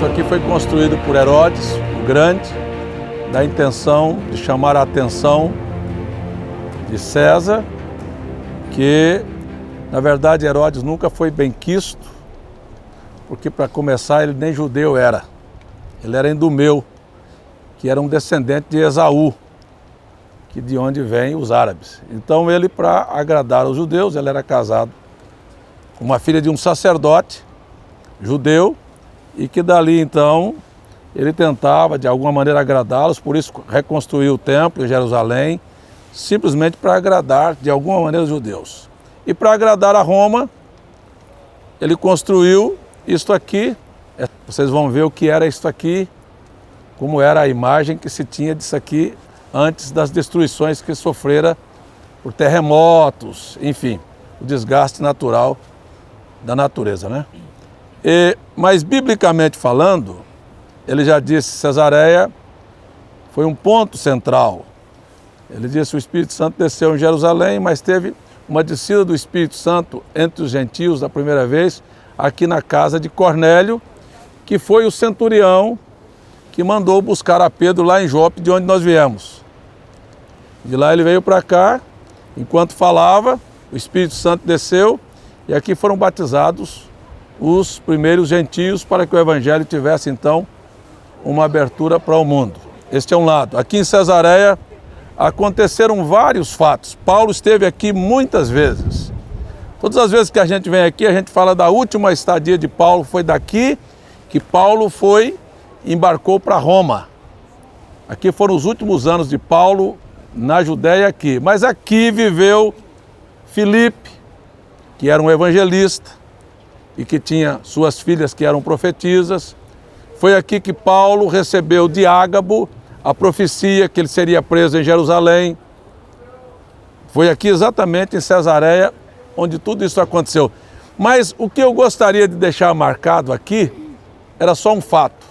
Isso aqui foi construído por Herodes, o Grande, da intenção de chamar a atenção de César, que, na verdade, Herodes nunca foi benquisto, porque, para começar, ele nem judeu era. Ele era idumeu, que era um descendente de Esaú, que de onde vêm os árabes. Então ele, para agradar os judeus, ele era casado com uma filha de um sacerdote judeu, e que dali então ele tentava de alguma maneira agradá-los, por isso reconstruiu o templo em Jerusalém, simplesmente para agradar de alguma maneira os judeus. E para agradar a Roma, ele construiu isto aqui. Vocês vão ver o que era isto aqui, como era a imagem que se tinha disso aqui antes das destruições que sofrera por terremotos, enfim, o desgaste natural da natureza, né? Mas, biblicamente falando, ele já disse, Cesareia foi um ponto central. Ele disse, o Espírito Santo desceu em Jerusalém, mas teve uma descida do Espírito Santo entre os gentios da primeira vez, aqui na casa de Cornélio, que foi o centurião que mandou buscar a Pedro lá em Jope, de onde nós viemos. De lá ele veio para cá, enquanto falava, o Espírito Santo desceu, e aqui foram batizados os primeiros gentios, para que o Evangelho tivesse, então, uma abertura para o mundo. Este é um lado. Aqui em Cesareia aconteceram vários fatos. Paulo esteve aqui muitas vezes. Todas as vezes que a gente vem aqui, a gente fala da última estadia de Paulo, foi daqui que Paulo embarcou para Roma. Aqui foram os últimos anos de Paulo na Judéia aqui. Mas aqui viveu Filipe, que era um evangelista e que tinha suas filhas que eram profetisas. Foi aqui que Paulo recebeu de Ágabo a profecia que ele seria preso em Jerusalém. Foi aqui exatamente em Cesareia onde tudo isso aconteceu. Mas o que eu gostaria de deixar marcado aqui era só um fato.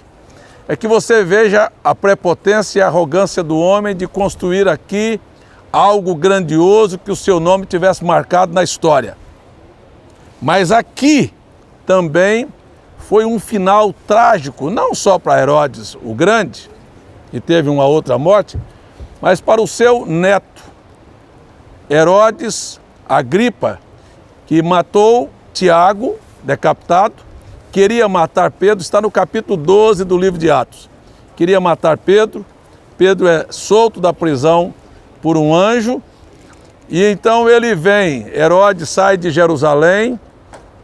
É que você veja a prepotência e a arrogância do homem de construir aqui algo grandioso que o seu nome tivesse marcado na história. Mas aqui também foi um final trágico, não só para Herodes o Grande, que teve uma outra morte, mas para o seu neto, Herodes Agripa, que matou Tiago, decapitado, queria matar Pedro, está no capítulo 12 do livro de Atos. Queria matar Pedro, Pedro é solto da prisão por um anjo, e então ele vem, Herodes sai de Jerusalém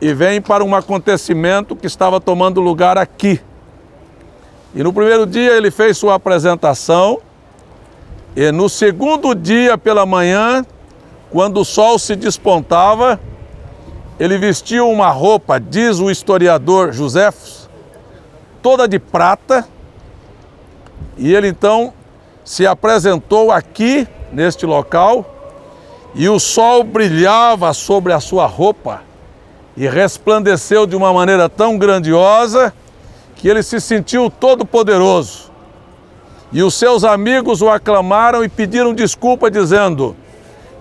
e vem para um acontecimento que estava tomando lugar aqui. E no primeiro dia ele fez sua apresentação, e no segundo dia pela manhã, quando o sol se despontava, ele vestiu uma roupa, diz o historiador Joséfos, toda de prata, e ele então se apresentou aqui, neste local, e o sol brilhava sobre a sua roupa e resplandeceu de uma maneira tão grandiosa que ele se sentiu todo poderoso. E os seus amigos o aclamaram e pediram desculpa, dizendo: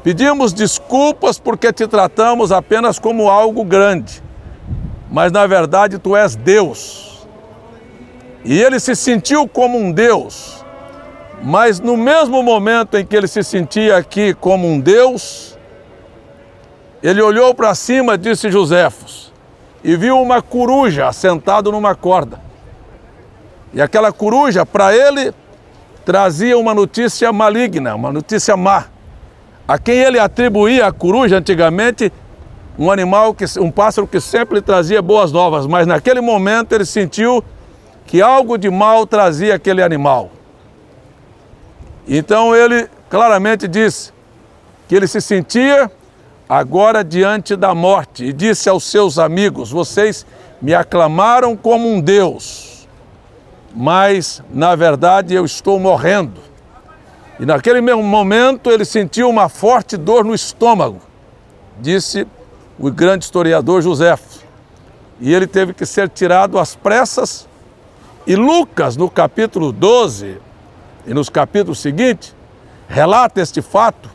pedimos desculpas porque te tratamos apenas como algo grande, mas na verdade tu és Deus. E ele se sentiu como um Deus, mas no mesmo momento em que ele se sentia aqui como um Deus, ele olhou para cima, disse Joséfos, e viu uma coruja sentada numa corda. E aquela coruja, para ele, trazia uma notícia maligna, uma notícia má. A quem ele atribuía a coruja antigamente, um pássaro que sempre lhe trazia boas novas, mas naquele momento ele sentiu que algo de mal trazia aquele animal. Então ele claramente disse que ele se sentia agora diante da morte e disse aos seus amigos: vocês me aclamaram como um Deus, mas na verdade eu estou morrendo. E naquele mesmo momento ele sentiu uma forte dor no estômago, disse o grande historiador Joséfos. E ele teve que ser tirado às pressas. E Lucas, no capítulo 12 e nos capítulos seguintes, relata este fato,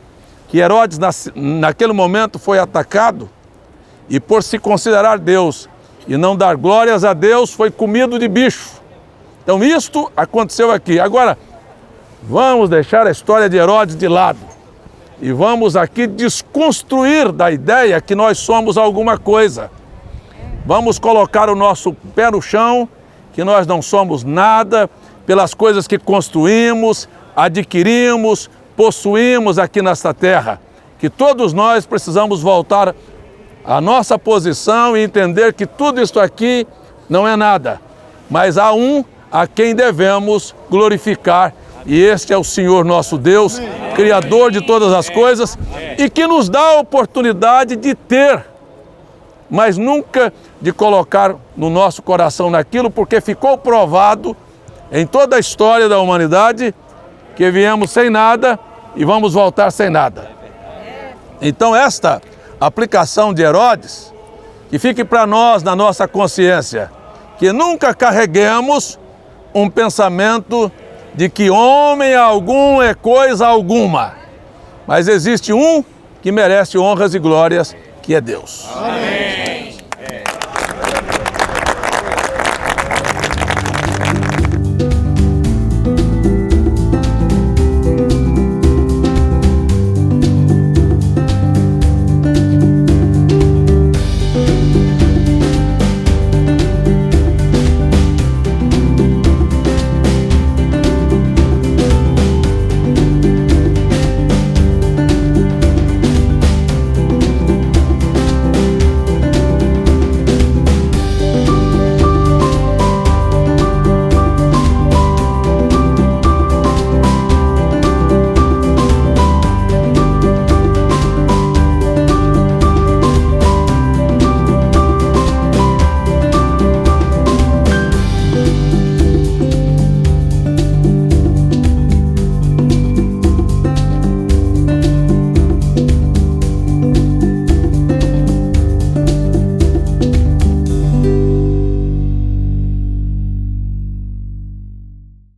que Herodes naquele momento foi atacado e por se considerar Deus e não dar glórias a Deus, foi comido de bicho. Então isto aconteceu aqui. Agora, vamos deixar a história de Herodes de lado e vamos aqui desconstruir da ideia que nós somos alguma coisa. Vamos colocar o nosso pé no chão, que nós não somos nada, pelas coisas que construímos, adquirimos, possuímos aqui nesta terra. Que todos nós precisamos voltar à nossa posição e entender que tudo isto aqui não é nada, mas há um a quem devemos glorificar, e este é o Senhor nosso Deus, Criador de todas as coisas, e que nos dá a oportunidade de ter, mas nunca de colocar no nosso coração naquilo, porque ficou provado em toda a história da humanidade que viemos sem nada e vamos voltar sem nada. Então esta aplicação de Herodes, que fique para nós na nossa consciência, que nunca carreguemos um pensamento de que homem algum é coisa alguma, mas existe um que merece honras e glórias, que é Deus. Amém.